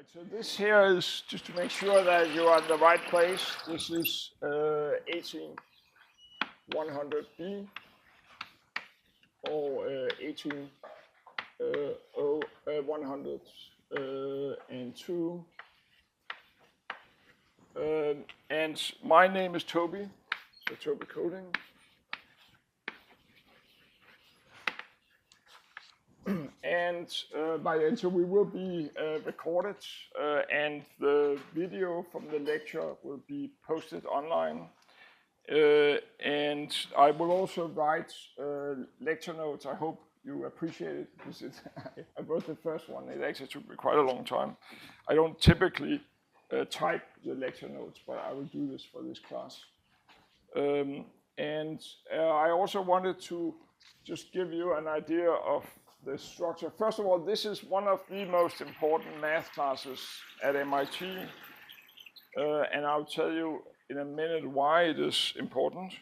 Right, so this here is just to make sure that you are in the right place. This is 18100B or 102. And my name is Toby, so Toby Coding. And by then, so we will be recorded, and the video from the lecture will be posted online. And I will also write lecture notes. I hope you appreciate it, because I wrote the first one. It actually took me quite a long time. I don't typically type the lecture notes, but I will do this for this class. And I also wanted to just give you an idea of the structure. First of all, this is one of the most important math classes at MIT. And I'll tell you in a minute why it is important.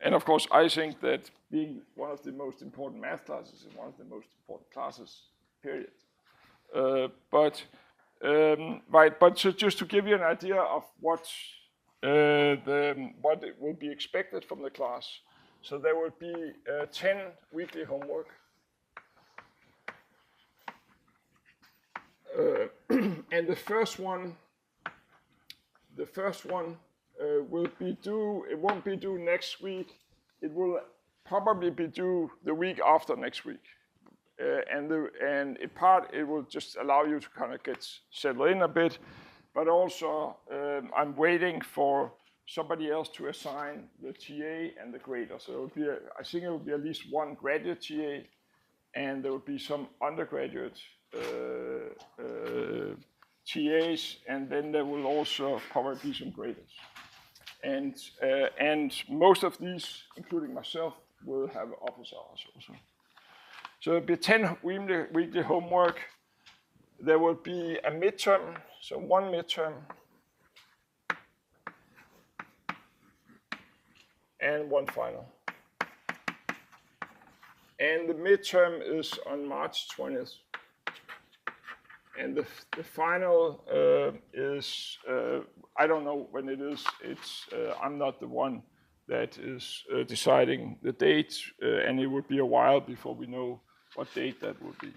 And of course, I think that being one of the most important math classes is one of the most important classes, period. But so just to give you an idea of what will be expected from the class. So there will be 10 weekly homework. And the first one will be due. It won't be due next week. It will probably be due the week after next week. And in part, it will just allow you to kind of get settled in a bit. But also, I'm waiting for somebody else to assign the TA and the grader. So it will be I think it will be at least one graduate TA, and there will be some undergraduate TAs, and then there will also probably be some graders. And most of these, including myself, will have office hours also. So there'll be 10 weekly homework. There will be a midterm, so one midterm, and one final. And the midterm is on March 20th. And the final is, I don't know when it is. I'm not the one that is deciding the date, and it would be a while before we know what date that would be.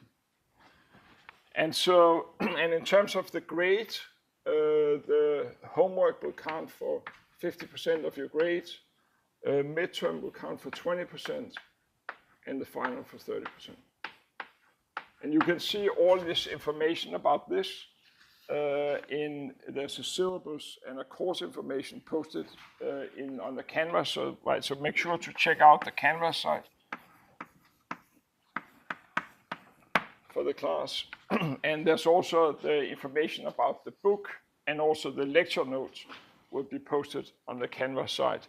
And so, and in terms of the grade, the homework will count for 50% of your grade, midterm will count for 20%, and the final for 30%. And you can see all this information about this there's a syllabus and a course information posted on the Canvas. So make sure to check out the Canvas site for the class. And there's also the information about the book, and also the lecture notes will be posted on the Canvas site.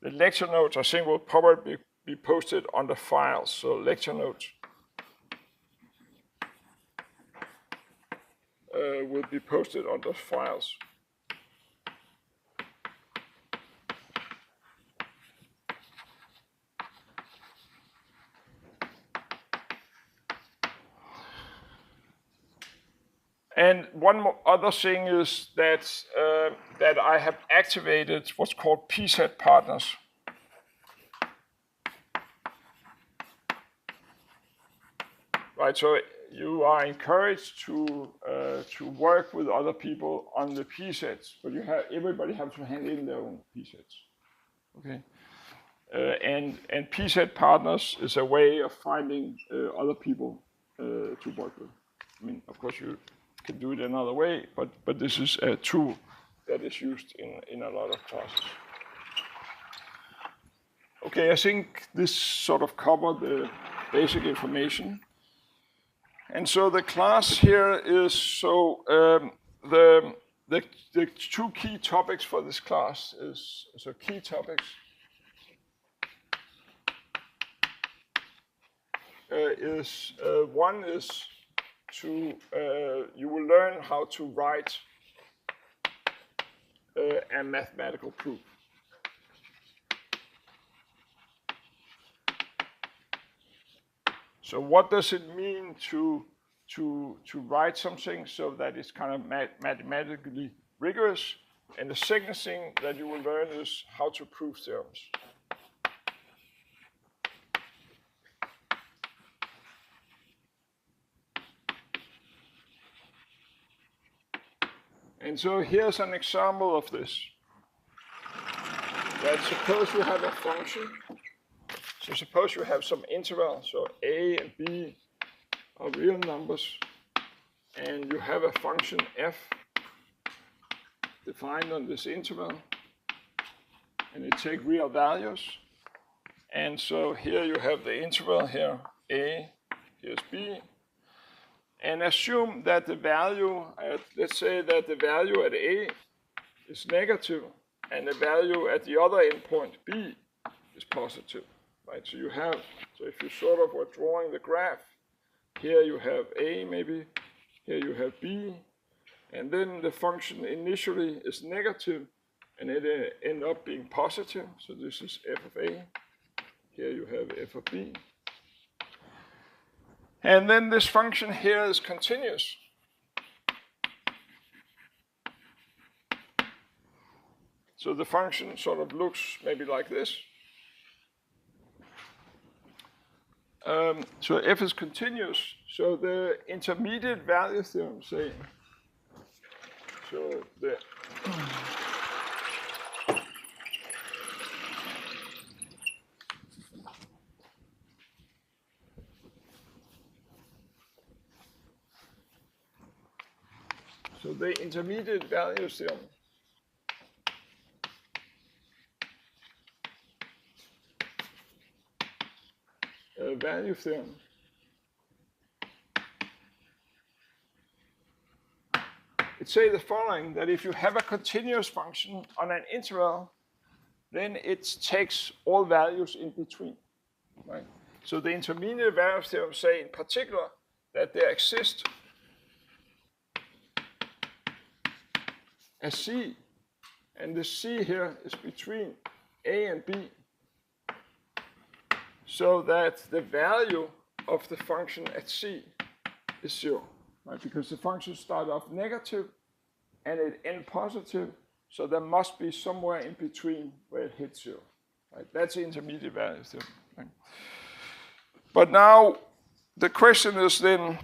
The lecture notes, I think, will probably be posted on the files. So lecture notes will be posted on those files. And one other thing is that I have activated what's called PSET partners. Right, so you are encouraged to work with other people on the PSETs, but everybody has to hand in their own PSETs. Okay, and PSET partners is a way of finding other people to work with. I mean, of course, you can do it another way, but this is a tool that is used in a lot of classes. Okay, I think this sort of covered the basic information. And so the class here is, the two key topics for this class is, so key topics one is you will learn how to write a mathematical proof. So what does it mean to to write something so that it's kind of mathematically rigorous. And the second thing that you will learn is how to prove theorems. And so here's an example of this. That suppose you have a function. So suppose you have some interval, so a and b are real numbers, and you have a function f defined on this interval, and it takes real values. And so here you have the interval here, a, here's b, and assume that the value, let's say that the value at a is negative, and the value at the other endpoint b is positive, right? So you have, so if you sort of were drawing the graph, here you have a maybe, here you have b, and then the function initially is negative, and it ends up being positive. So this is f of a. Here you have f of b. And then this function here is continuous. So the function sort of looks maybe like this. So f is continuous. So the intermediate value theorem saying, so the intermediate value theorem value theorem it says the following, that if you have a continuous function on an interval, then it takes all values in between, right? So the intermediate value theorem say in particular that there exists a c, and the c here is between a and b, so that the value of the function at c is 0, right? Because the function starts off negative and it ends positive, so there must be somewhere in between where it hits 0, right? That's the intermediate value theorem, right? But now the question is then,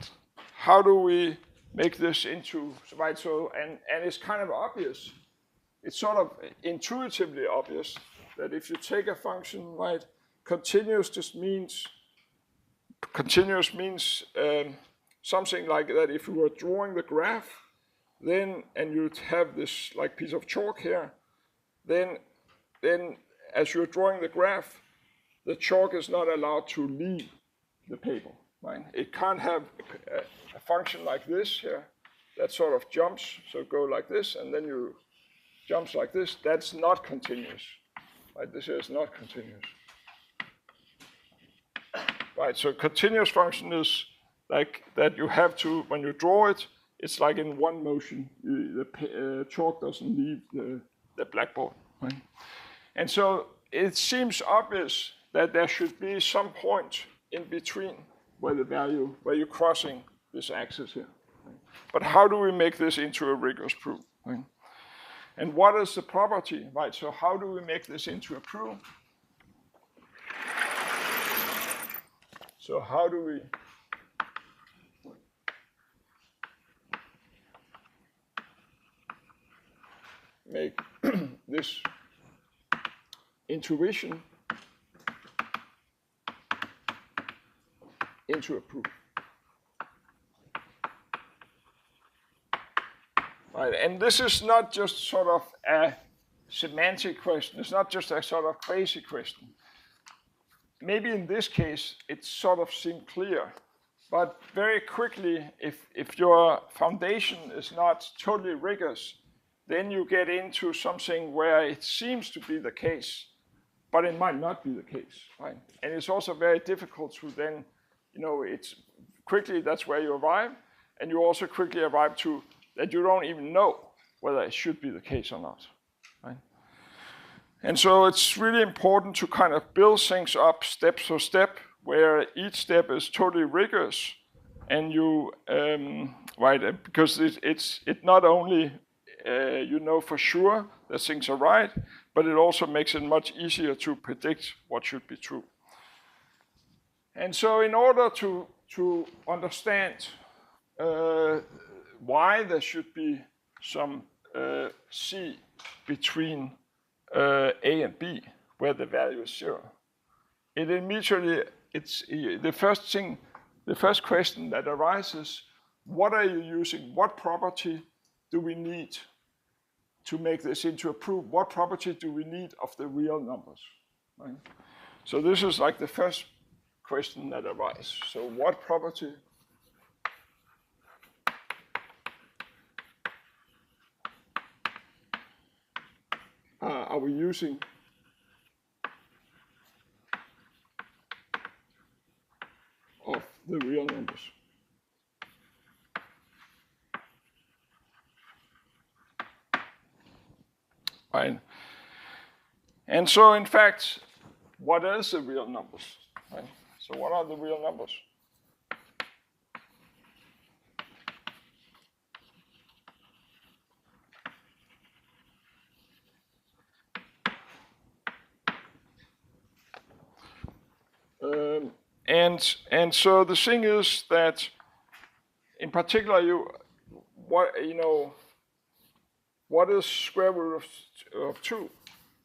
how do we make this into, right? So, and it's kind of obvious. It's sort of intuitively obvious that if you take a function, right, continuous means something like that. If you were drawing the graph, then, and you'd have this like piece of chalk here, then as you're drawing the graph, the chalk is not allowed to leave the paper, right? It can't have a function like this here that sort of jumps, so go like this, and then you jumps like this. That's not continuous, right? This is not continuous. Right, so continuous function is like that you have to, when you draw it, it's like in one motion. The chalk doesn't leave the blackboard, right? And so it seems obvious that there should be some point in between where you're crossing this axis here. Right? But how do we make this into a rigorous proof? Right? And what is the property, right? So how do we make this into a proof? So how do we make this intuition into a proof? Right, and this is not just sort of a semantic question. It's not just a sort of crazy question. Maybe in this case, it sort of seemed clear, but very quickly, if your foundation is not totally rigorous, then you get into something where it seems to be the case, but it might not be the case, right? And it's also very difficult to then, it's quickly, that's where you arrive, and you also quickly arrive to that you don't even know whether it should be the case or not, right? And so it's really important to kind of build things up step for step, where each step is totally rigorous, and you right, because it's not only you know for sure that things are right, but it also makes it much easier to predict what should be true. And so in order to understand why there should be some C between A and B, where the value is 0, it immediately, it's the first question that arises: what are you using? What property do we need to make this into a proof? What property do we need of the real numbers? Right? So this is like the first question that arises. So what property are we using of the real numbers? Right. And so in fact, what is the real numbers? Right? So what are the real numbers? And so the thing is that, in particular, what is square root of 2?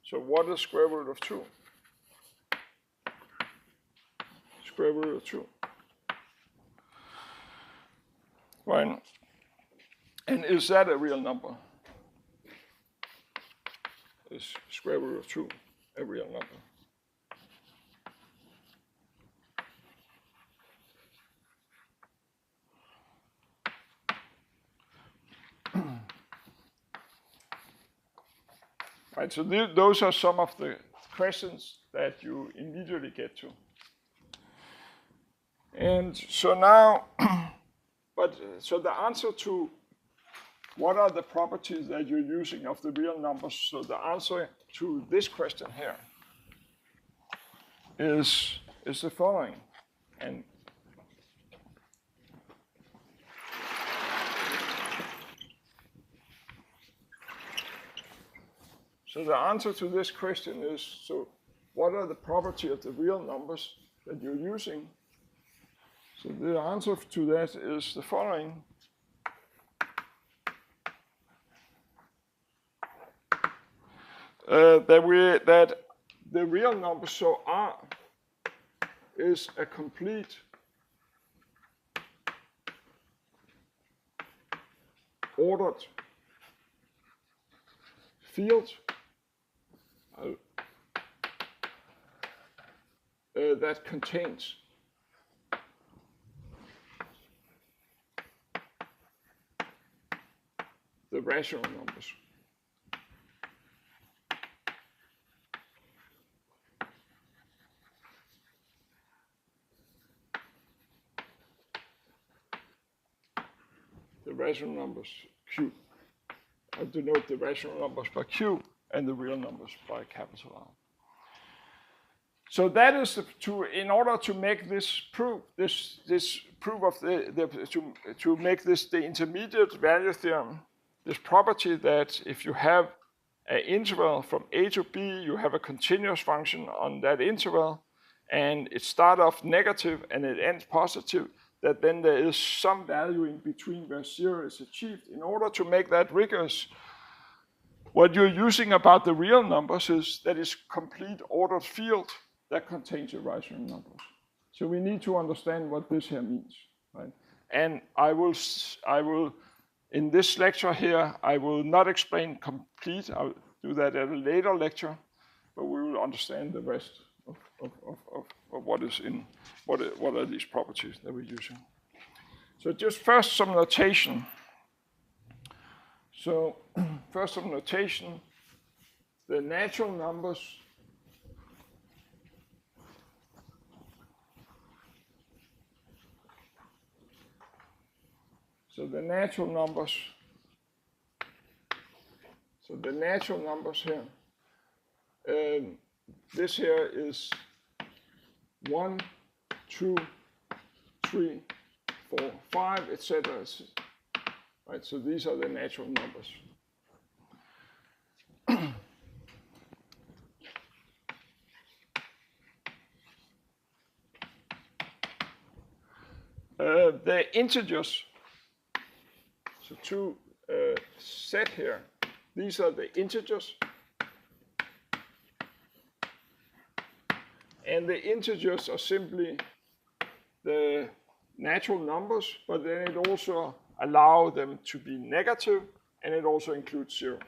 So what is square root of 2? Square root of 2. Right? And is that a real number? Is square root of 2 a real number? Right, so those are some of the questions that you immediately get to. And so now, so the answer to what are the properties that you're using of the real numbers, so the answer to this question here is the following. And so the answer to this question is, so what are the properties of the real numbers that you're using? So the answer to that is the following. That the real number, so R, is a complete ordered field that contains the rational numbers. The rational numbers Q. I denote the rational numbers by Q and the real numbers by capital R. So that is in order to make this proof, this proof of to make this the intermediate value theorem, this property that if you have an interval from A to B, you have a continuous function on that interval, and it starts off negative and it ends positive, that then there is some value in between where 0 is achieved. In order to make that rigorous, what you're using about the real numbers is that it's complete ordered field that contains the rational numbers. So we need to understand what this here means, right? And I will, in this lecture here, I will not explain complete. I'll do that at a later lecture, but we will understand the rest of what is in, what are these properties that we're using. So just first some notation. So first some notation, the natural numbers So the natural numbers here, this here is 1, 2, 3, 4, 5, etc. Right, so these are the natural numbers. The integers, so to set here, these are the integers. And the integers are simply the natural numbers, but then it also allows them to be negative, and it also includes 0.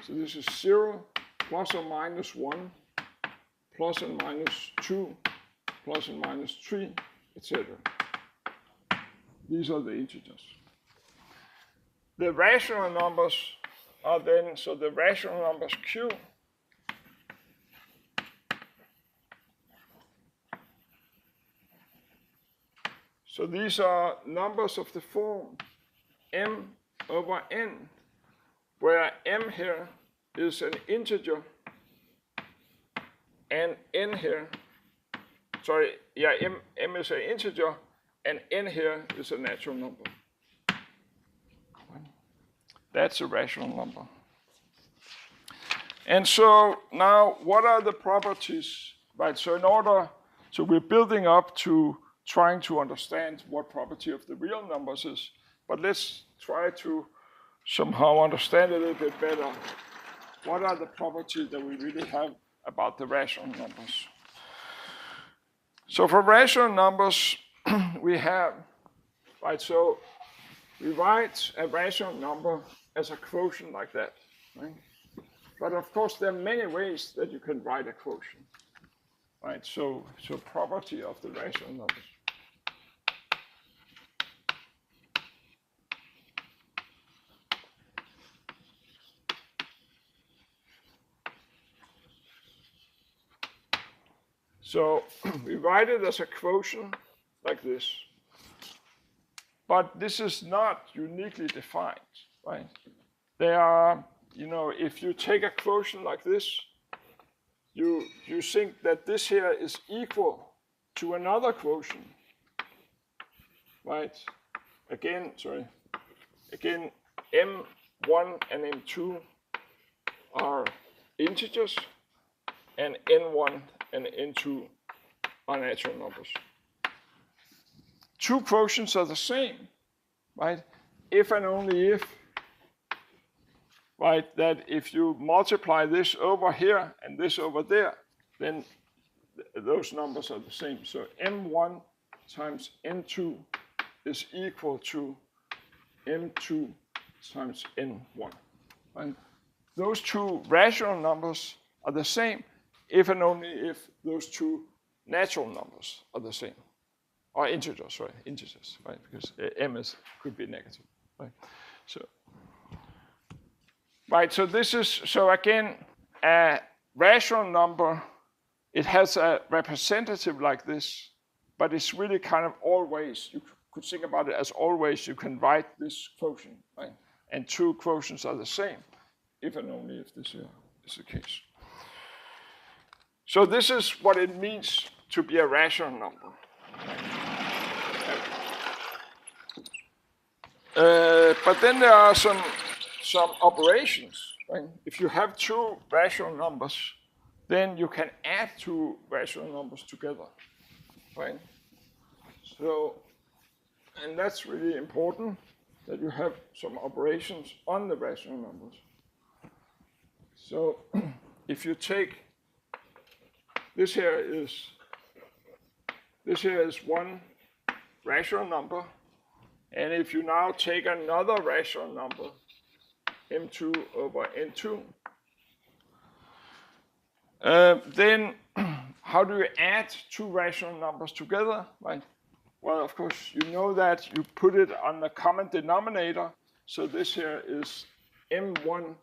So this is 0, plus or minus 1, plus and minus 2, plus and minus 3, etc. These are the integers. The rational numbers are then, so the rational numbers q so these are numbers of the form m over n, where m here is an integer and n here, m is an integer and n here is a natural number. That's a rational number. And so now what are the properties, right? So we're building up to trying to understand what property of the real numbers is, but let's try to somehow understand a little bit better what are the properties that we really have about the rational numbers. So for rational numbers, we have, right, so we write a rational number as a quotient like that, right? But of course, there are many ways that you can write a quotient, right? So property of the rational numbers. So we write it as a quotient like this. But this is not uniquely defined, right? There are, if you take a quotient like this, you think that this here is equal to another quotient, right? Again, m1 and m2 are integers, and n1 and n2 are natural numbers. Two quotients are the same, right? If and only if, right, that if you multiply this over here and this over there, then those numbers are the same. So m1 times n2 is equal to m2 times n1. Right? Those two rational numbers are the same if and only if those two natural numbers are the same. Or integers, right? Because m could be negative, right? So this is, so again, a rational number, it has a representative like this, but it's really kind of always, you could think about it as always, you can write this quotient, right? And two quotients are the same, if and only if this is the case. So this is what it means to be a rational number. But then there are some operations, right? If you have two rational numbers, then you can add two rational numbers together, right? So, and that's really important, that you have some operations on the rational numbers. So if you take, this here is one rational number, and if you now take another rational number, m2 over n2, then how do you add two rational numbers together, right? Well, of course, you know that you put it on the common denominator. So this here is m1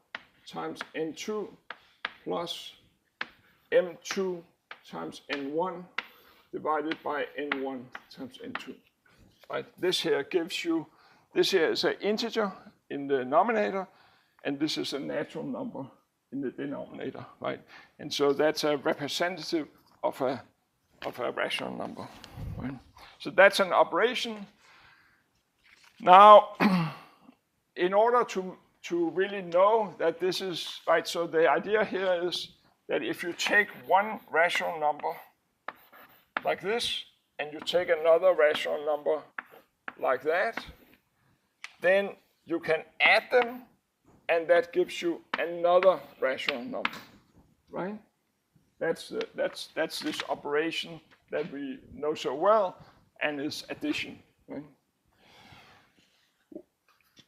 times n2 plus m2 times n1 divided by n1 times n2. Right? This here gives you, this here is an integer in the denominator, and this is a natural number in the denominator, right? And so that's a representative of a rational number, right? So that's an operation. Now, in order to really know that this is right, so the idea here is that if you take one rational number like this, and you take another rational number like that, then you can add them, and that gives you another rational number, right? That's this operation that we know so well, and is addition, right?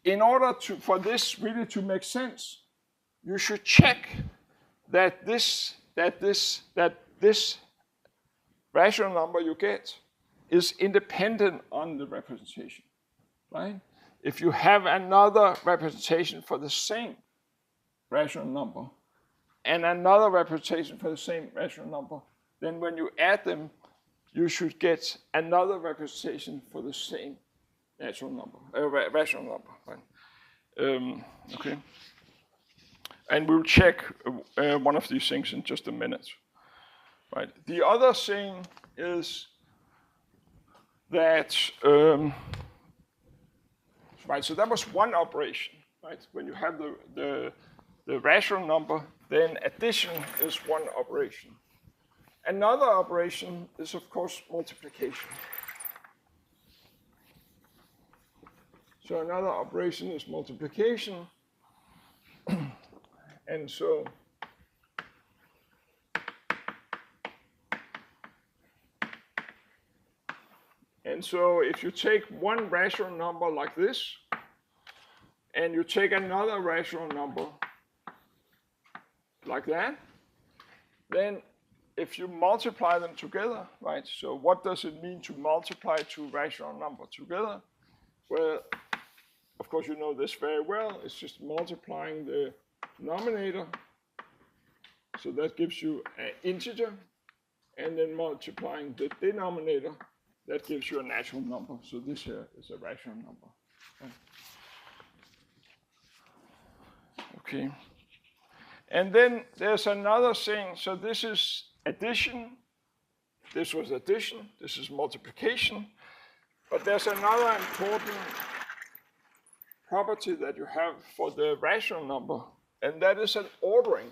In order for this really to make sense, you should check that this rational number you get is independent on the representation, right? If you have another representation for the same rational number and another representation for the same rational number, then when you add them, you should get another representation for the same rational number, right? Okay. And we'll check one of these things in just a minute, right? The other thing is that, right, so that was one operation, right? When you have the rational number, then addition is one operation. Another operation is, of course, multiplication. So another operation is multiplication. And so if you take one rational number like this, and you take another rational number like that, then if you multiply them together, right? So what does it mean to multiply two rational numbers together? Well, of course you know this very well. It's just multiplying the denominator. So that gives you an integer. And then multiplying the denominator, that gives you a natural number. So this here is a rational number. Okay. And then there's another thing. So this is addition. This was addition. This is multiplication. But there's another important property that you have for the rational number, and that is an ordering.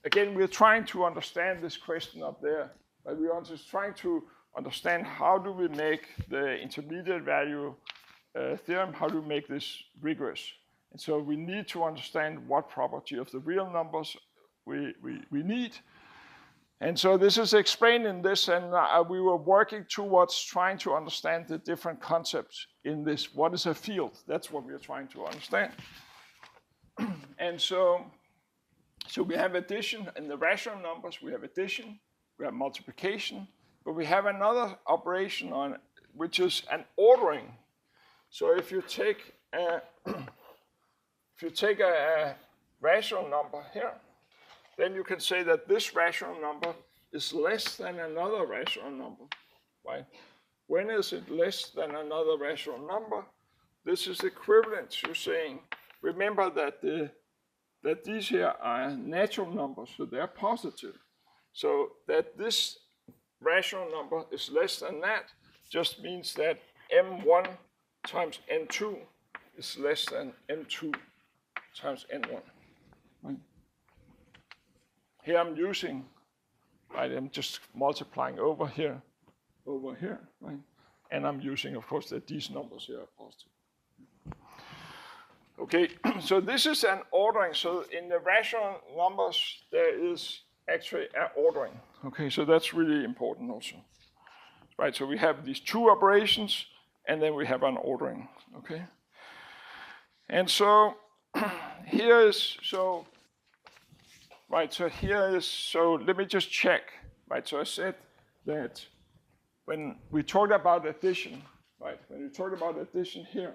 Again, we're trying to understand this question up there, but we are just trying to understand how do we make the intermediate value theorem, how do we make this rigorous? And so we need to understand what property of the real numbers we need. And so this is explained in this, and we were working towards trying to understand the different concepts in this. What is a field? That's what we're trying to understand. And so we have addition in the rational numbers. We have addition, we have multiplication, but we have another operation on it, which is an ordering. So if you take a rational number here, then you can say that this rational number is less than another rational number, right? When is it less than another rational number? This is equivalent to saying, remember that these here are natural numbers, so they're positive. So that this rational number is less than that just means that m1 times n2 is less than m2 times n1, right? Here I'm using, right, I'm just multiplying over here, right? And I'm using, of course, that these numbers here are positive. Okay, so this is an ordering. So in the rational numbers, there is actually an ordering. Okay, so that's really important also. Right, so we have these two operations, and then we have an ordering, okay? And so here is, so, right, so here is, so let me just check, right? So I said that when we talked about addition, right, when we talked about addition here,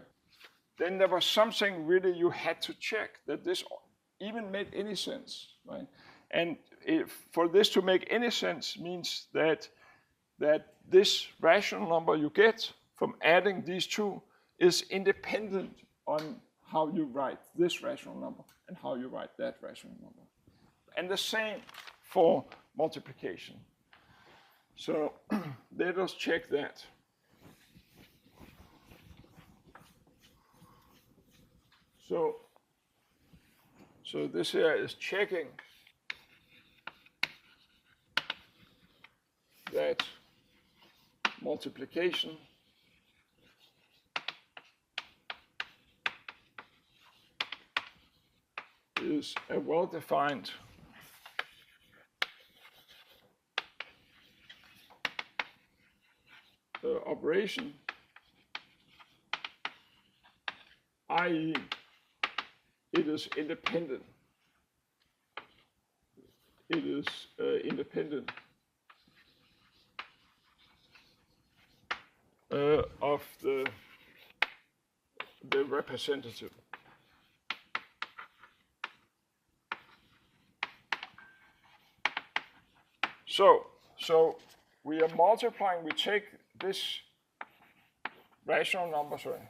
then there was something really you had to check that this even made any sense, right? And for this to make any sense means that this rational number you get from adding these two is independent on how you write this rational number and how you write that rational number. And the same for multiplication. So let us check that. So this here is checking that multiplication is a well-defined operation, i.e. it is independent. It is independent of the representative. So we are multiplying. We take this rational number. Sorry,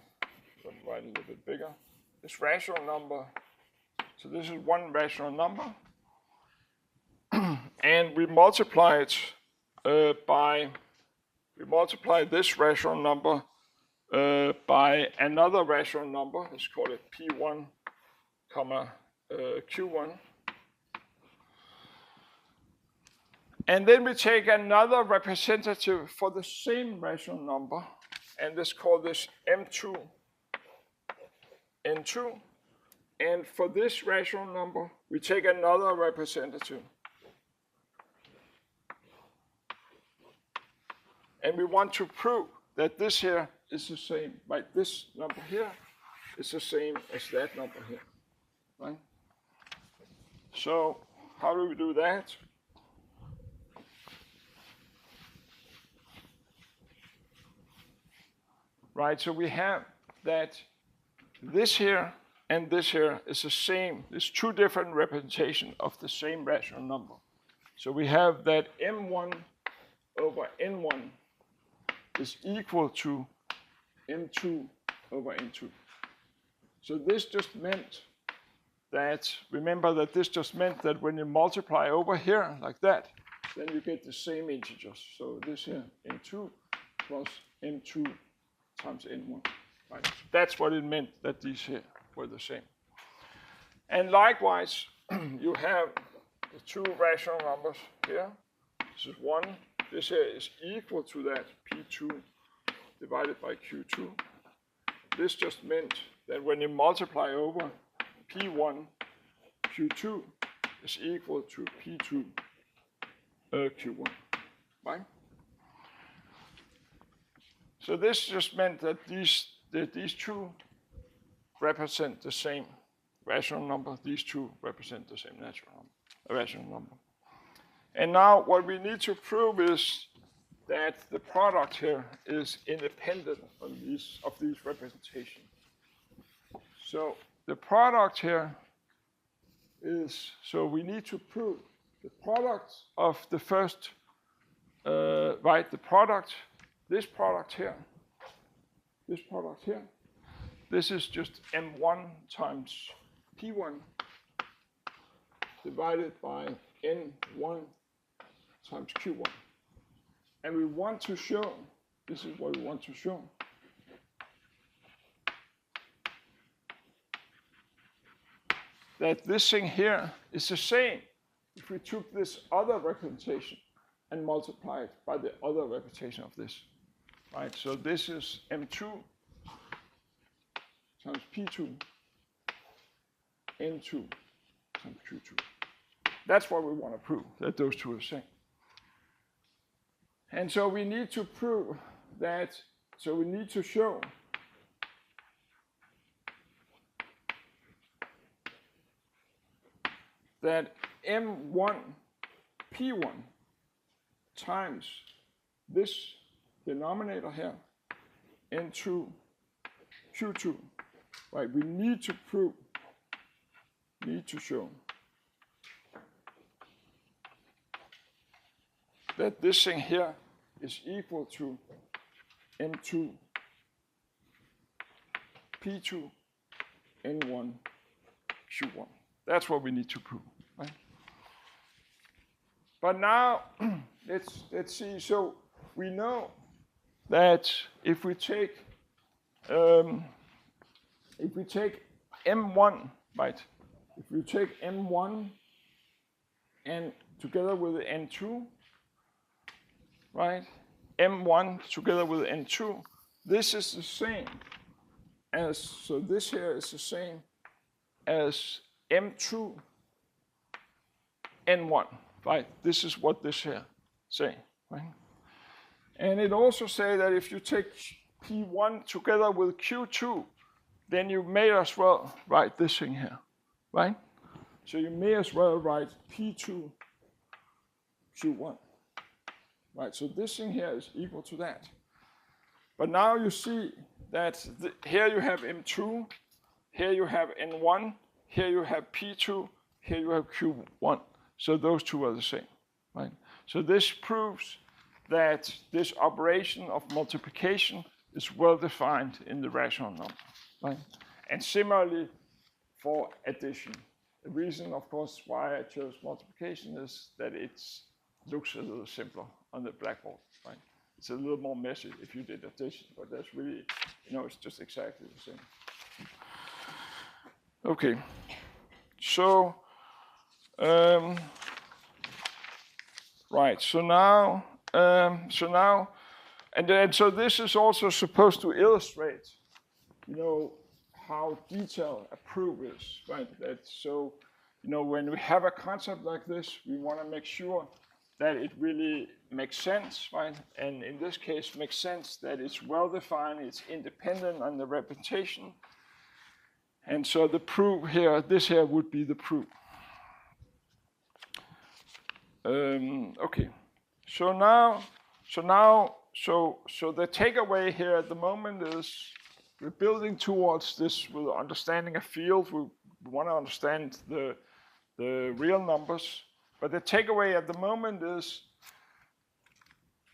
let me write a little bit bigger. This rational number. So this is one rational number, and we multiply it we multiply this rational number by another rational number. Let's call it P1, Q1. And then we take another representative for the same rational number, and let's call this M2, N2. And for this rational number, we take another representative. And we want to prove that this here is the same, right? This number here is the same as that number here, right? So how do we do that? Right, so we have that this here and this here is the same. There's two different representations of the same rational number. So we have that M1 over N1 is equal to M2 over N2. So this just meant that, remember that this just meant that when you multiply over here like that, then you get the same integers. So this here, N2 plus M2 times N1. Right? That's what it meant, that these here were the same. And likewise, you have the two rational numbers here. This is 1. This here is equal to that P2 divided by Q2. This just meant that when you multiply over P1, Q2 is equal to P2, Q1. Right? So this just meant that these two represent the same rational number. These two represent the same rational number. And now what we need to prove is that the product here is independent of these representations. So the product here is, so we need to prove the product of the first, the product, this product here, this is just M1 times P1 divided by N1 times Q1. And we want to show, this is what we want to show, that this thing here is the same if we took this other representation and multiply it by the other representation of this. Right, so this is M2 times P2, N2 times Q2. That's what we want to prove, that those two are the same. And so we need to prove that, so we need to show that M1 P1 times this denominator here, N2 Q2, right? We need to prove, need to show that this thing here is equal to M2 P2 N1 Q1. That's what we need to prove, right? But now let's see. So we know that if we take M1, right? If we take M1 and together with N2, right? M1 together with N2, this is the same as, so this here is the same as M2 N1, right? This is what this here say, right? And it also say that if you take P1 together with Q2, then you may as well write this thing here, right? So you may as well write P2 Q1, right? So this thing here is equal to that. But now you see that here you have M2, here you have N1, here you have P2, here you have Q1. So those two are the same, right? So this proves that this operation of multiplication is well defined in the rational number, right? And similarly for addition. The reason, of course, why I chose multiplication is that it looks a little simpler on the blackboard, right? It's a little more messy if you did addition, but that's really, it's just exactly the same. Okay, so, right, so now, and then, so this is also supposed to illustrate, how detailed a proof is, right? So, when we have a concept like this, we want to make sure that it really makes sense, right? And in this case, makes sense that it's well defined, it's independent on the representation. And so the proof here, this here would be the proof. Okay, so the takeaway here at the moment is we're building towards this with understanding a field. We want to understand the real numbers. But the takeaway at the moment is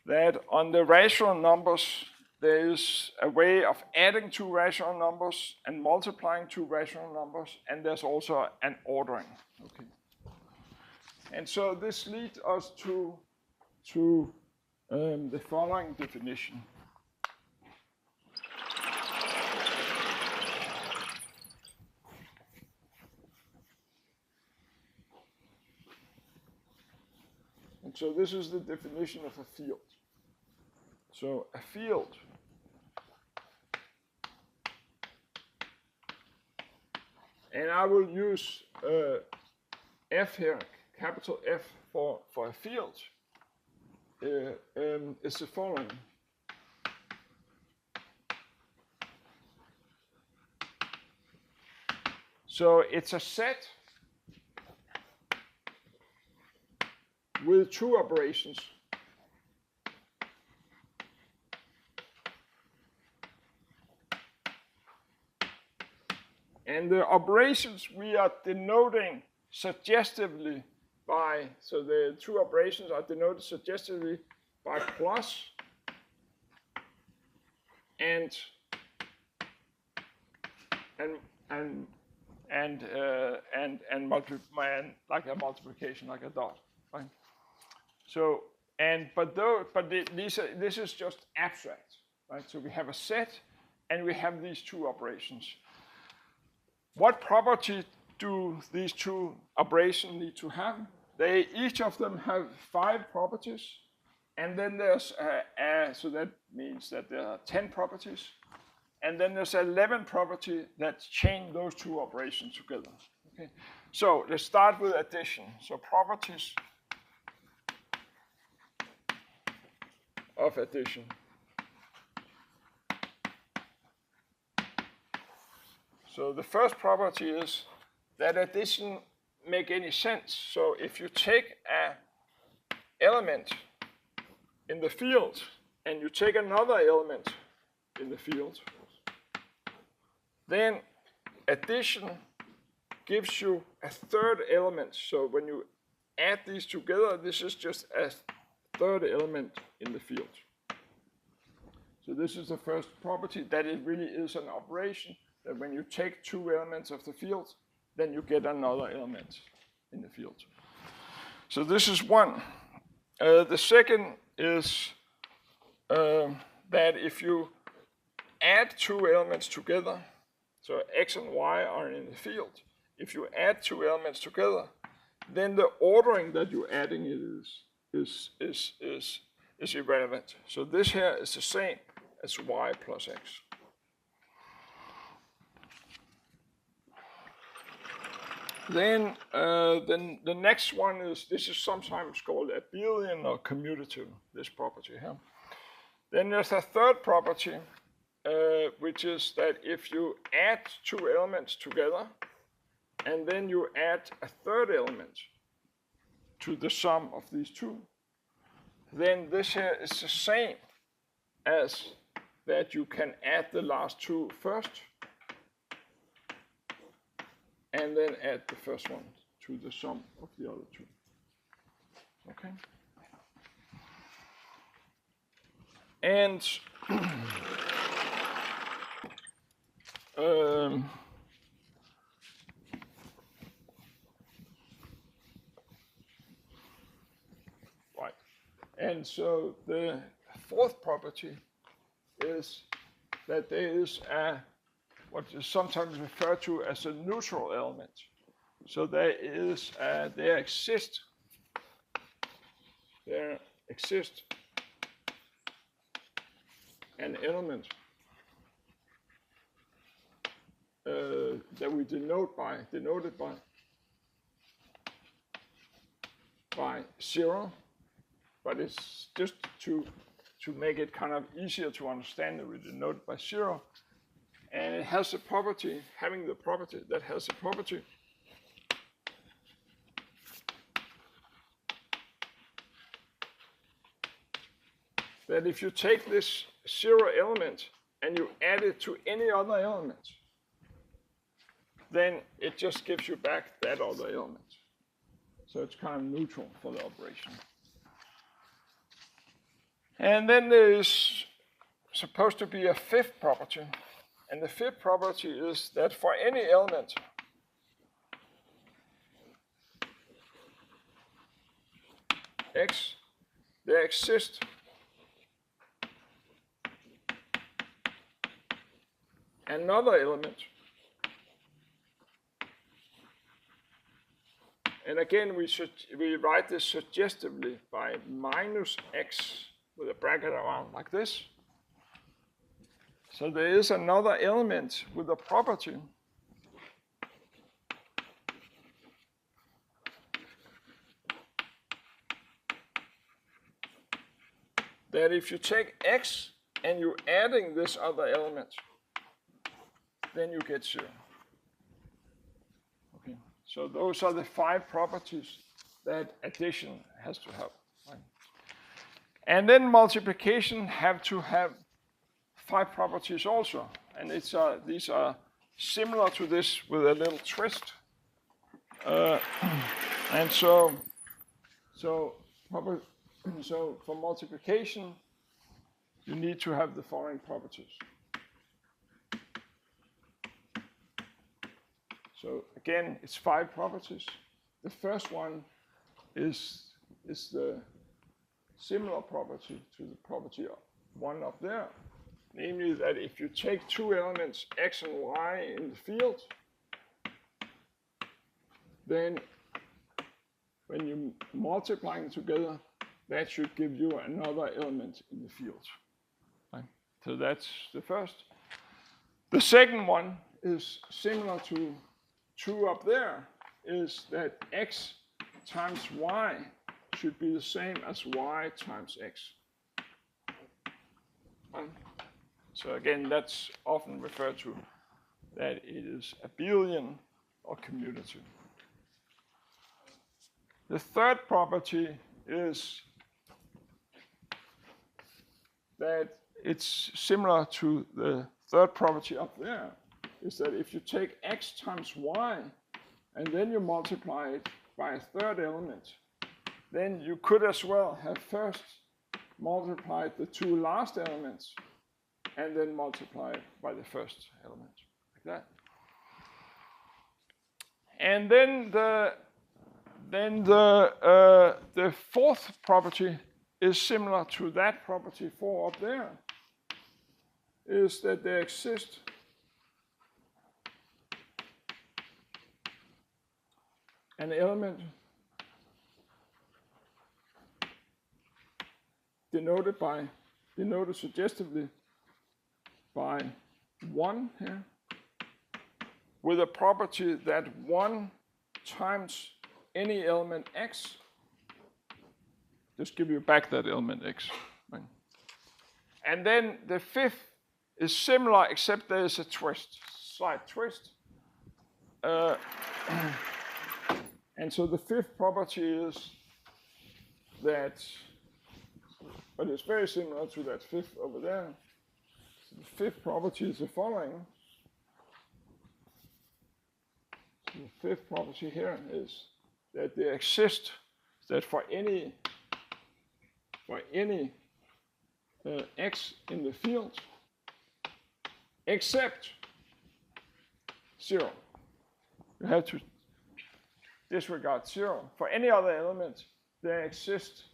that on the rational numbers, there is a way of adding two rational numbers and multiplying two rational numbers, and there's also an ordering. Okay. And so this leads us to the following definition. And so this is the definition of a field. So a field and I will use F here, capital F for a field, is the following. So it's a set with two operations. And the operations we are denoting suggestively by, so the two operations are denoted suggestively by plus and like a multiplication, like a dot, right? So this is just abstract, right? So we have a set and we have these two operations. What property do these two operations need to have? Each of them have 5 properties, and then there's so that means that there are 10 properties, and then there's 11 property that chain those two operations together. Okay, so let's start with addition. So properties of addition. So the first property is that addition make any sense. So if you take an element in the field and you take another element in the field, then addition gives you a third element. So when you add these together, this is just a third element in the field. So this is the first property, that it really is an operation, that when you take two elements of the field, then you get another element in the field. So this is one. The second is that if you add two elements together, so x and y are in the field, if you add two elements together, then the ordering that you're adding it is irrelevant. So this here is the same as y plus x. Then the next one is, this is sometimes called abelian or commutative, this property here. Then there's a third property, which is that if you add two elements together, and then you add a third element to the sum of these two, then this here is the same as that you can add the last two first, and then add the first one to the sum of the other two. Okay? And right. And so the fourth property is that there is what is sometimes referred to as a neutral element. So there exists an element that we denoted by 0, but it's just to make it kind of easier to understand that we denote it by 0. And it has the property, that has the property that if you take this 0 element and you add it to any other element, then it just gives you back that other element. So it's kind of neutral for the operation. And then there is supposed to be a fifth property. And the fifth property is that for any element, x, there exists another element. And again, we write this suggestively by minus x with a bracket around like this. So there is another element with a property that if you take x and you're adding this other element, then you get 0. Okay. So those are the 5 properties that addition has to have. Right? And then multiplication have to have 5 properties also. And these are similar to this with a little twist. And so for multiplication, you need to have the following properties. So again, it's 5 properties. The first one is the similar property to the property 1 up there. Namely that if you take 2 elements, x and y, in the field, then when you multiply them together, that should give you another element in the field. Right? So that's the first. The second one is similar to 2 up there, is that x times y should be the same as y times x. Right? So again, that's often referred to that it is abelian or commutative. The third property is that it's similar to the third property up there, is that if you take x times y and then you multiply it by a third element, then you could as well have first multiplied the 2 last elements and then multiply it by the first element, like that. And then then the fourth property is similar to that property 4 up there, is that there exists an element denoted suggestively by 1 here, with a property that 1 times any element x, just give you back that element x. Right? And then the fifth is similar, except there is a twist, slight twist. And so the fifth property is that, but it's very similar to that fifth over there. So the fifth property is the following. So the fifth property here is that there exists, that for any x in the field, except 0. You have to disregard 0. For any other element, there exists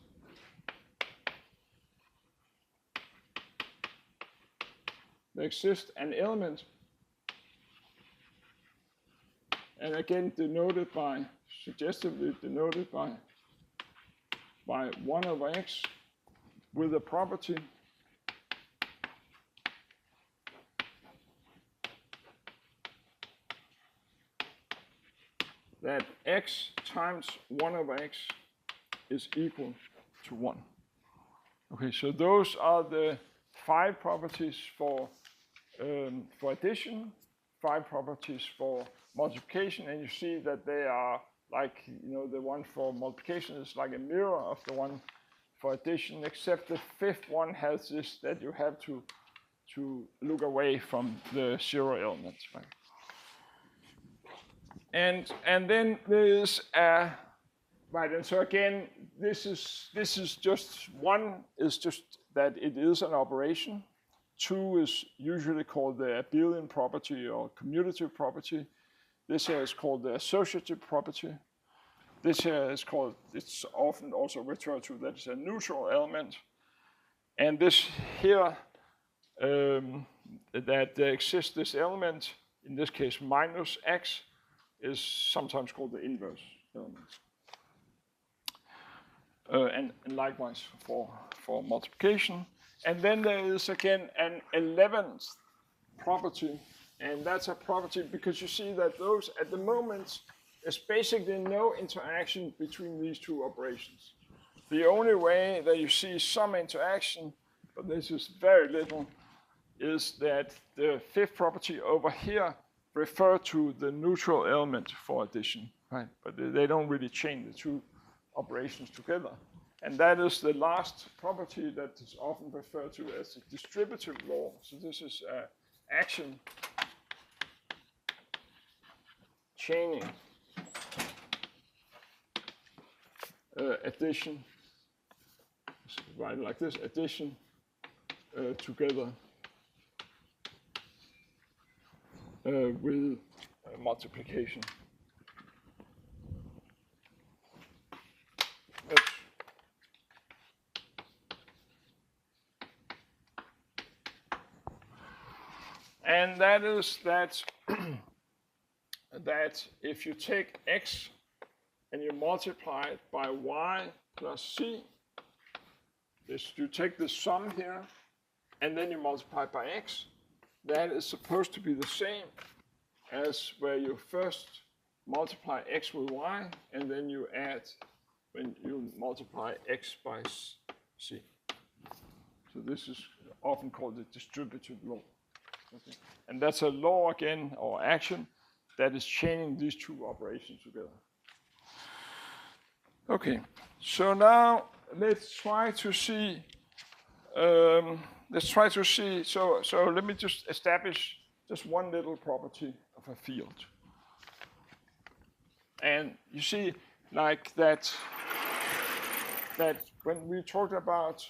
an element, and again denoted by, suggestively denoted by 1 over x, with a property that x times 1 over x is equal to 1. Okay, so those are the 5 properties for addition, 5 properties for multiplication, and you see that they are like, the one for multiplication is like a mirror of the one for addition, except the fifth one has this, that you have to look away from the 0 element. Right? And then there is a, right, and so again, this is just, 1 is just that it is an operation. 2 is usually called the abelian property or commutative property. This here is called the associative property. This here is called, it's often also referred to that it's a neutral element. And this here, that there exists this element, in this case minus x, is sometimes called the inverse element. And likewise for multiplication. And then there is again an 11th property, and that's a property because you see that those at the moment there's basically no interaction between these 2 operations. The only way that you see some interaction, but this is very little, is that the 5th property over here refer to the neutral element for addition, right? But they don't really chain the 2 operations together. And that is the last property that is often referred to as the distributive law. So this is action chaining addition, write it like this, addition together with multiplication. And that is that, that if you take x and you multiply it by y plus c, you take the sum here, and then you multiply it by x, that is supposed to be the same as where you first multiply x with y, and then you add when you multiply x by c. So this is often called the distributive law. Okay. And that's a law again, or action, that is chaining these 2 operations together. Okay, so now let's try to see, so let me just establish just one little property of a field. And you see, like that when we talked about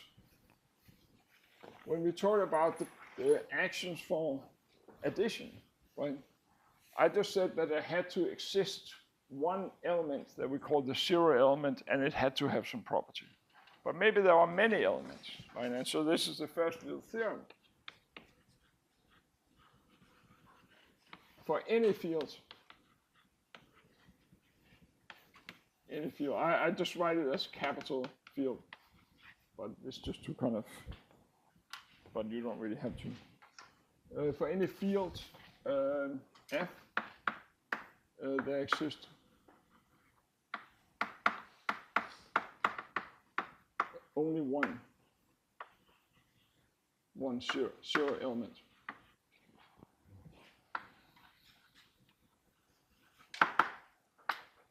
the actions for addition, right? I just said that there had to exist one element that we call the zero element, and it had to have some property. But maybe there are many elements, right? And so this is the first little theorem. For any field, I just write it as capital field, but it's just to kind of, but you don't really have to. For any field F, there exists only one zero element.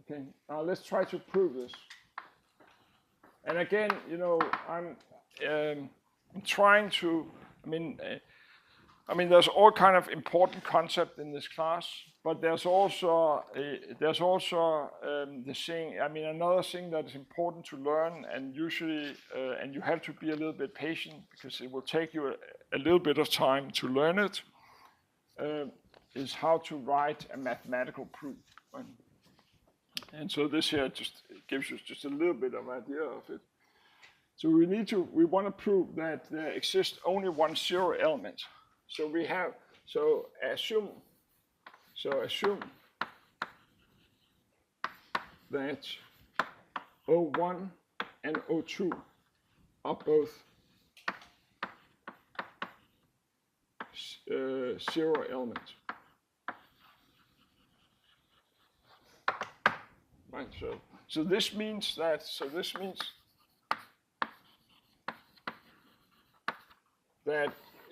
Okay, now let's try to prove this. And again, you know, I'm trying to. I mean, there's all kind of important concept in this class, but there's also the thing. I mean, another thing that is important to learn, and usually, and you have to be a little bit patient because it will take you a little bit of time to learn it. Is how to write a mathematical proof. Right? And so this here just gives you just a little bit of idea of it. So we want to prove that there exists only one zero element. So assume that O1 and O2 are both zero elements. Right, so this means that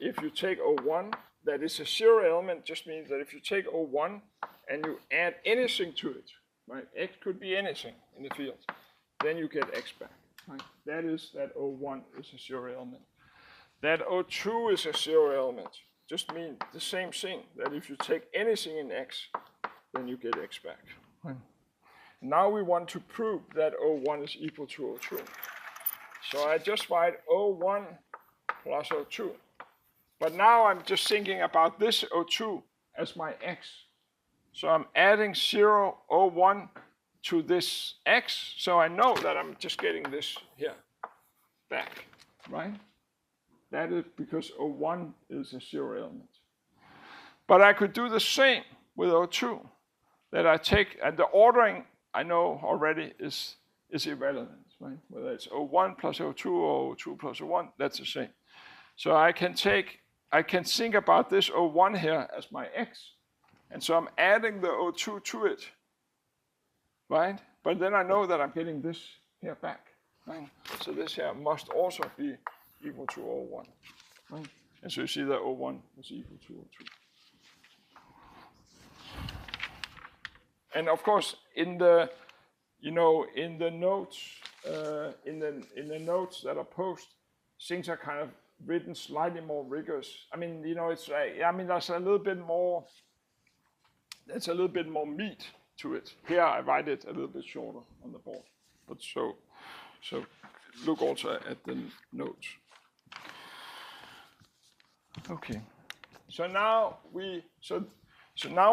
if you take O1, that is a zero element, just means that if you take O1 and you add anything to it, right? X could be anything in the field, then you get X back. Right? That is that O1 is a zero element. That O2 is a zero element. Just means the same thing, that if you take anything in X, then you get X back. Right? Now we want to prove that O1 is equal to O2. So I just write O1 plus O2. But now I'm just thinking about this O2 as my X. So I'm adding 0, O1 to this X. So I know that I'm just getting this here back, right? That is because O1 is a zero element. But I could do the same with O2. That I take, and the ordering I know already is irrelevant, right? Whether it's O1 plus O2 or O2 plus O1, that's the same. So I can think about this O1 here as my X. And so I'm adding the O2 to it, right? But then I know that I'm getting this here back, right? So this here must also be equal to O1, right? And so you see that O1 is equal to O2. And of course, in the notes, in the notes that are posted, things are kind of written slightly more rigorous. I mean, you know, it's like, I mean, there's a little bit more meat to it. Here I write it a little bit shorter on the board. But so look also at the notes. Okay. So now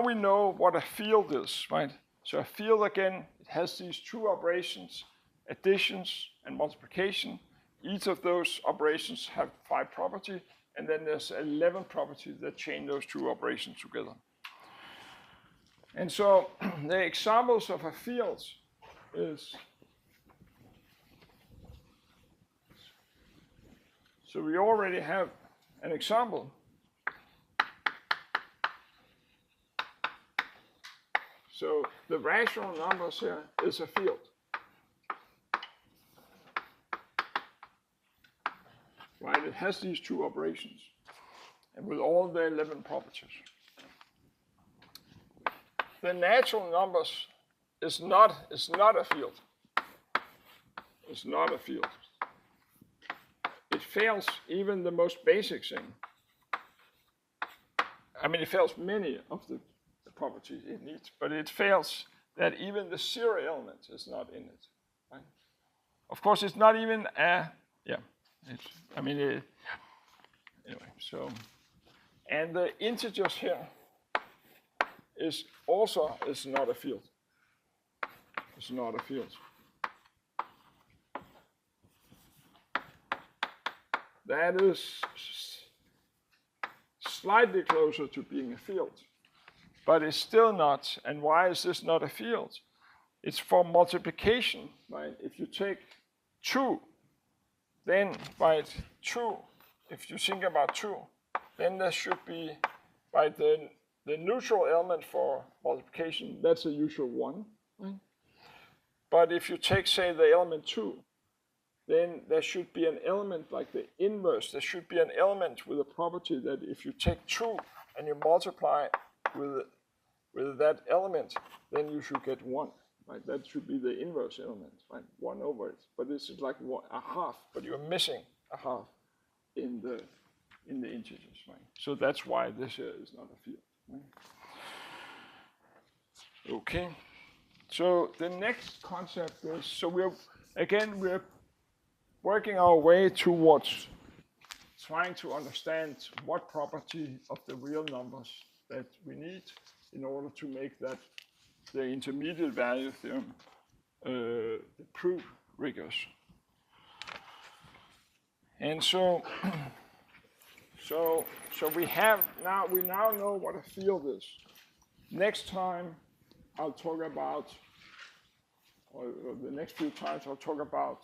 we know what a field is, right? So a field, again, it has these two operations, additions and multiplication. Each of those operations have 5 properties, and then there's 11 properties that chain those two operations together. And so the examples of a field is, so we already have an example. So the rational numbers here is a field. Right, it has these two operations, and with all the 11 properties. The natural numbers is not a field. It's not a field. It fails even the most basic thing. I mean, it fails many of the properties it needs, but it fails that even the zero element is not in it. Right? Of course, it's not even a, yeah. Anyway, so, and the integers here is not a field. is not a field. That is slightly closer to being a field, but it's still not. And why is this not a field? It's for multiplication, right? If you take 2, then, right, 2, if you think about 2, then there should be, right, the neutral element for multiplication, that's a usual 1. Right? But if you take, say, the element 2, then there should be an element like the inverse. There should be an element with a property that if you take 2 and you multiply with that element, then you should get 1. Right? That should be the inverse element, right? 1 over it. But this is like a half, but you're missing a half in the integers, right? So that's why this here is not a field. Right? Okay. So the next concept is, so we're working our way towards trying to understand what property of the real numbers that we need in order to make that the intermediate value theorem the proof rigorous. And so we now know what a field is. Next time I'll talk about, or the next few times I'll talk about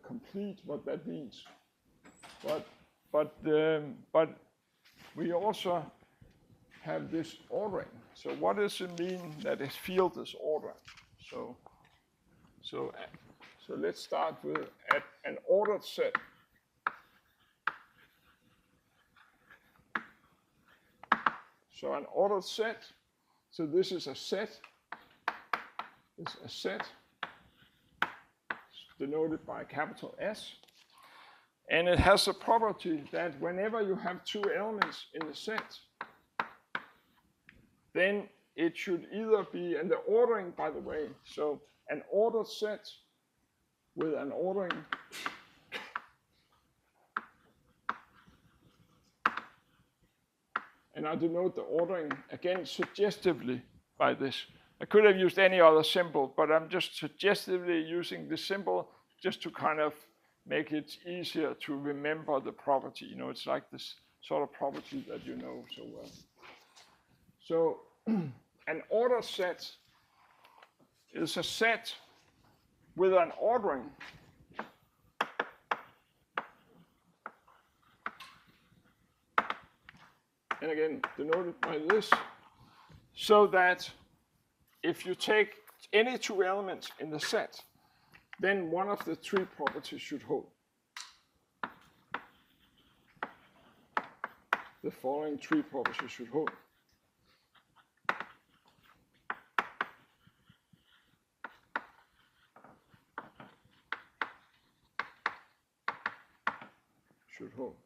complete what that means. But we also have this ordering. So what does it mean that a field is ordered? So let's start with an ordered set. So an ordered set. So this is a set. It's a set denoted by a capital S. And it has the property that whenever you have 2 elements in the set, then it should either be, and the ordering, by the way, so an ordered set with an ordering and I denote the ordering again suggestively by this. I could have used any other symbol, but I'm just suggestively using this symbol just to kind of make it easier to remember the property. You know, it's like this sort of property that you know so well. So an ordered set is a set with an ordering and again denoted by this, so that if you take any 2 elements in the set, then one of the 3 properties should hold. The following 3 properties should hold. Should hold.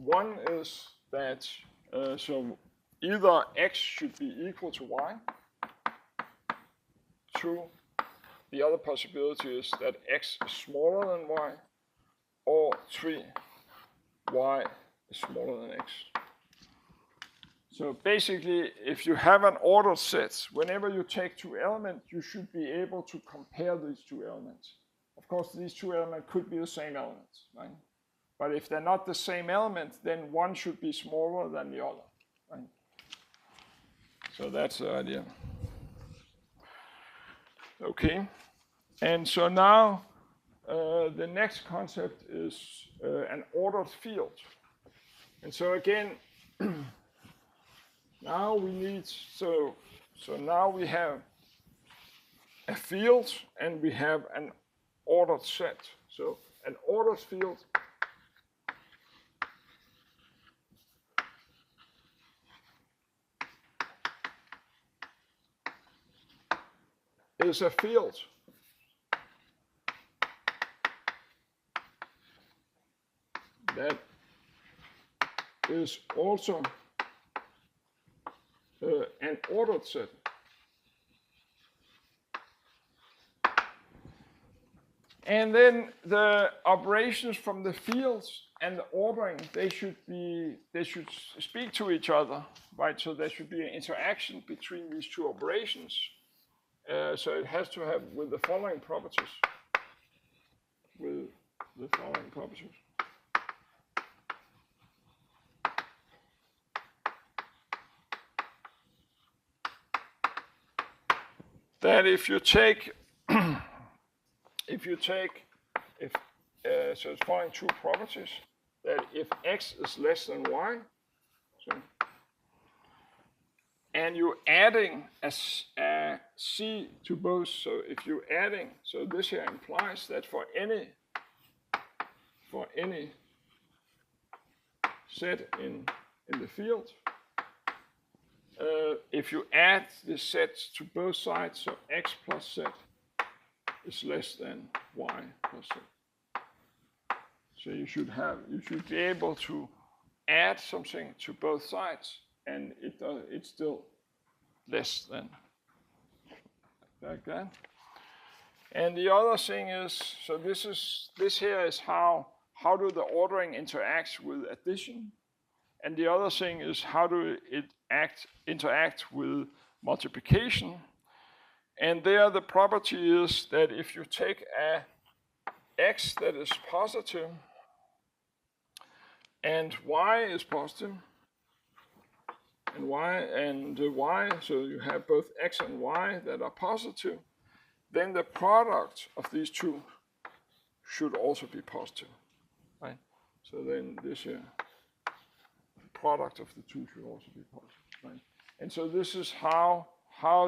One is that so either x should be equal to y. 2, the other possibility is that x is smaller than y, or 3, y is smaller than x. So basically, if you have an ordered set, whenever you take 2 elements, you should be able to compare these 2 elements. Of course, these 2 elements could be the same elements, right? But if they're not the same element, then one should be smaller than the other, right? So that's the idea. Okay, and so now the next concept is an ordered field. And so again, now we need, so now we have a field and we have an ordered set. So an ordered field is a field that is also an ordered set. And then the operations from the fields and the ordering, they should speak to each other, right? So there should be an interaction between these two operations. So it has to have with the following properties. With the following properties. That if you take so it's following two properties, that if x is less than y, and you're adding a c to both, so if you're adding, so this here implies that for any set in the field, if you add the sets to both sides, so x plus z is less than y plus z. So you should be able to add something to both sides, and it's still less than like that. And the other thing is, so this here is how do the ordering interact with addition, and the other thing is how do it interact with multiplication. And there the property is that if you take a x that is positive and y is positive, and y, so you have both x and y that are positive, then the product of these two should also be positive, right? So then this here, the product of the two should also be positive, right? And so this is how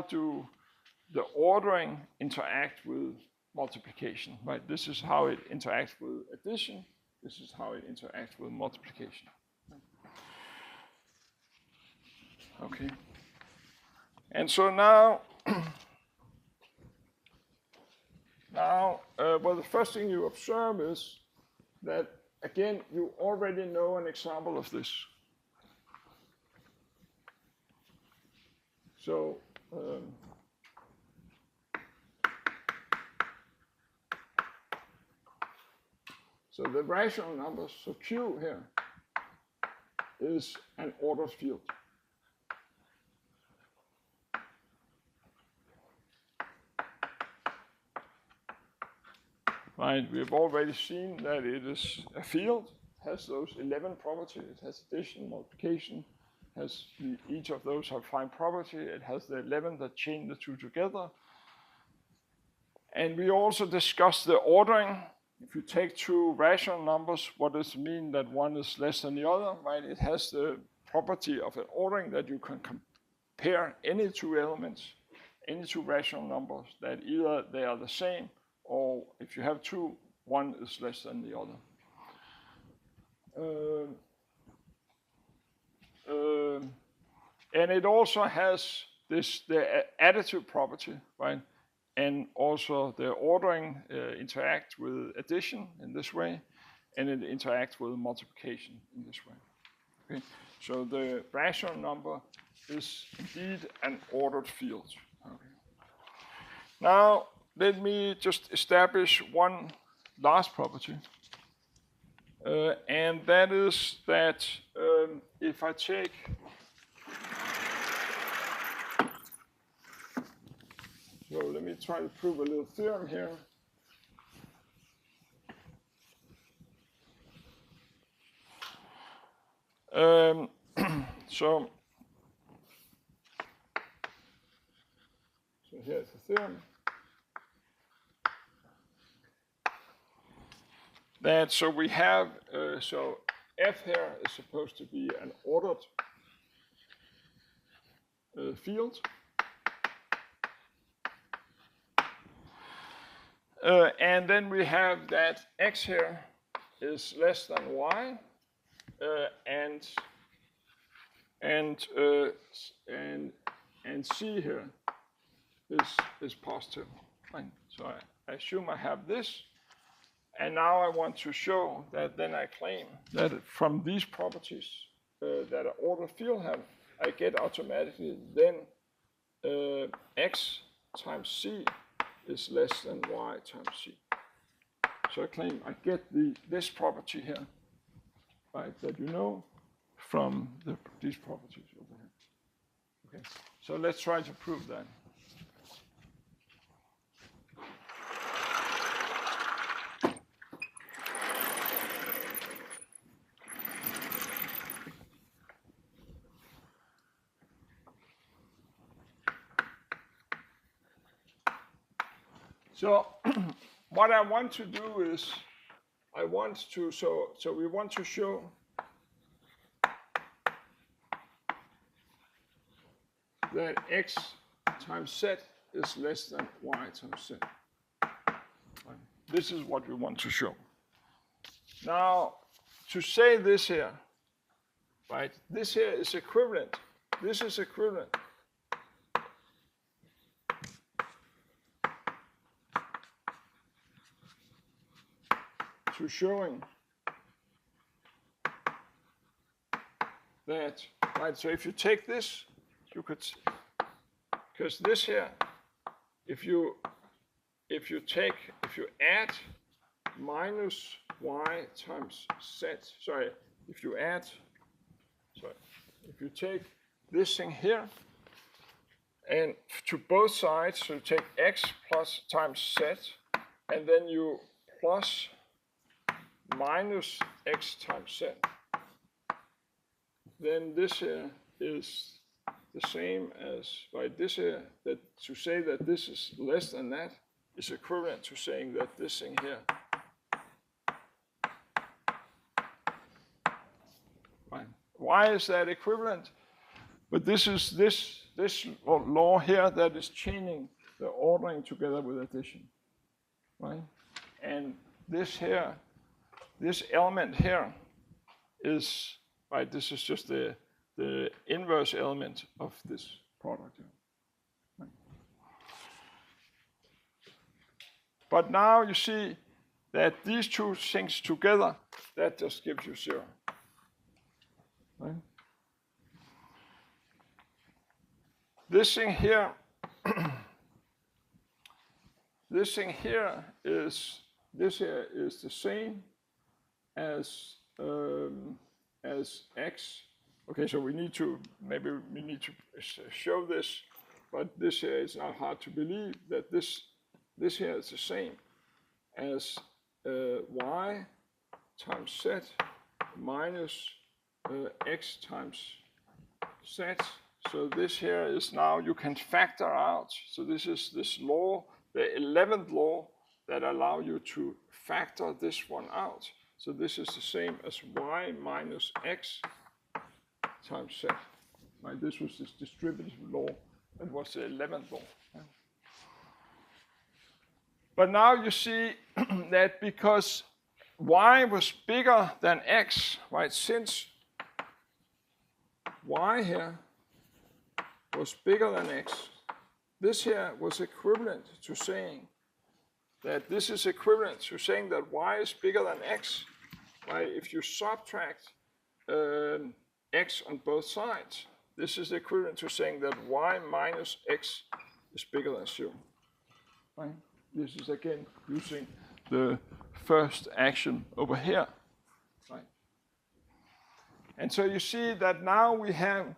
do the ordering interact with multiplication, right? This is how it interacts with addition. This is how it interacts with multiplication. Okay. And so now, well, the first thing you observe is that, again, you already know an example of this. So, so the rational numbers, so Q here, is an ordered field. Right, we've already seen that it is a field, has those 11 properties. It has addition, multiplication, each of those have fine property. It has the 11 that chain the two together. And we also discussed the ordering. If you take two rational numbers, what does it mean that one is less than the other, right? It has the property of an ordering that you can compare any two elements, any two rational numbers, that either they are the same, or if you have two, one is less than the other. And it also has the additive property, right? And also the ordering interact with addition in this way, and it interacts with multiplication in this way. Okay? So the rational number is indeed an ordered field. Okay. Now, let me just establish one last property. And that is that if I take so let me try to prove a little theorem here. So here's the theorem. That so we have so F here is supposed to be an ordered field. And then we have that x here is less than y, and c here is positive. Fine. So I assume I have this, and now I want to show that then I claim that from these properties that an ordered field have, I get automatically then x times c is less than y times c. So I claim I get this property here, right, that you know from these properties over here. Okay, so let's try to prove that. So what I want to do is, we want to show that x times z is less than y times z. Right. This is what we want to show. Now, to say this here, right, this here is equivalent. This is equivalent to showing that, right, so if you take this, you could, because this here, if you add minus y times z, if you take this thing here, and to both sides, so you take x plus times z, and then you plus minus x times z, then this here is the same as, right, this here, that to say that this is less than that is equivalent to saying that this thing here, right. Why is that equivalent? But this is this law here that is chaining the ordering together with addition, right? And this here, this element here is, right, this is just the inverse element of this product here. Right? But now you see that these two things together, that just gives you 0. Right? This thing here, this here is the same as x. Okay, so maybe we need to show this, but this here is not hard to believe that this here is the same as y times z minus x times z. So this here is now, you can factor out. So this is this law, the 11th law, that allow you to factor this one out. So this is the same as y minus x times z. Right? This was this distributive law. That was the 11th law. Yeah. But now you see that because y was bigger than x, right? Since y here was bigger than x, this here was equivalent to saying that this is equivalent to saying that y is bigger than x, right? If you subtract x on both sides, this is equivalent to saying that y minus x is bigger than 0, right? This is again using the first action over here, right? And so you see that now we have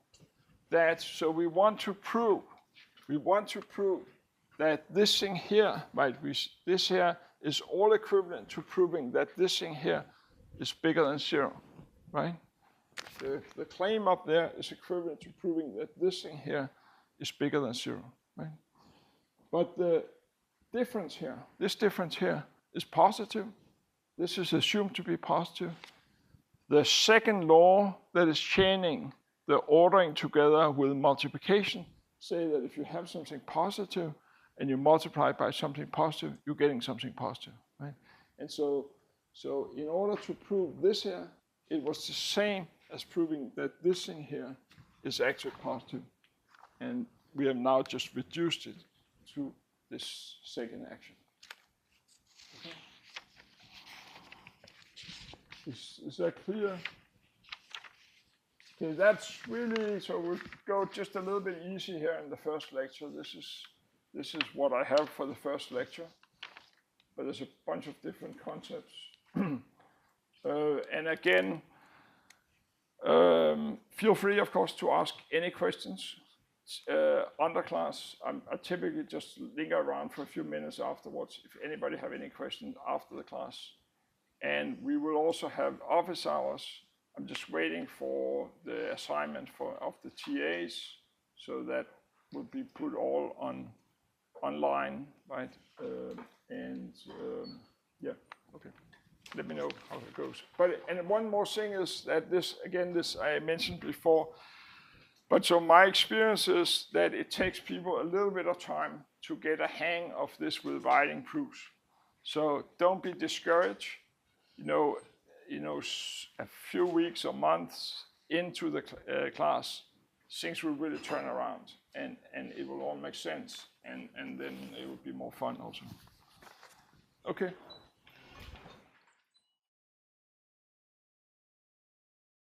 that, so we want to prove that this thing here, right, this here is all equivalent to proving that this thing here is bigger than 0, right? The claim up there is equivalent to proving that this thing here is bigger than 0, right? But the difference here, this difference here is positive. This is assumed to be positive. The second law that is chaining the ordering together with multiplication say that if you have something positive and you multiply by something positive, you're getting something positive, right? And so in order to prove this here, it was the same as proving that this thing here is actually positive. And we have now just reduced it to this second action. Okay. Is that clear? Okay, that's really, so we'll go just a little bit easy here in the first lecture. This is what I have for the first lecture. but there's a bunch of different concepts. And again, feel free, of course, to ask any questions. Under class, I typically just linger around for a few minutes afterwards if anybody have any questions after the class. And we will also have office hours. I'm just waiting for the assignment of the TAs, so that will be put all online, right? Yeah, okay. Let me know how it goes. And one more thing is that this I mentioned before, but so my experience is that it takes people a little bit of time to get a hang of this with writing proofs. So don't be discouraged. A few weeks or months into the class, things will really turn around, and it will all make sense, and then it will be more fun also. Okay.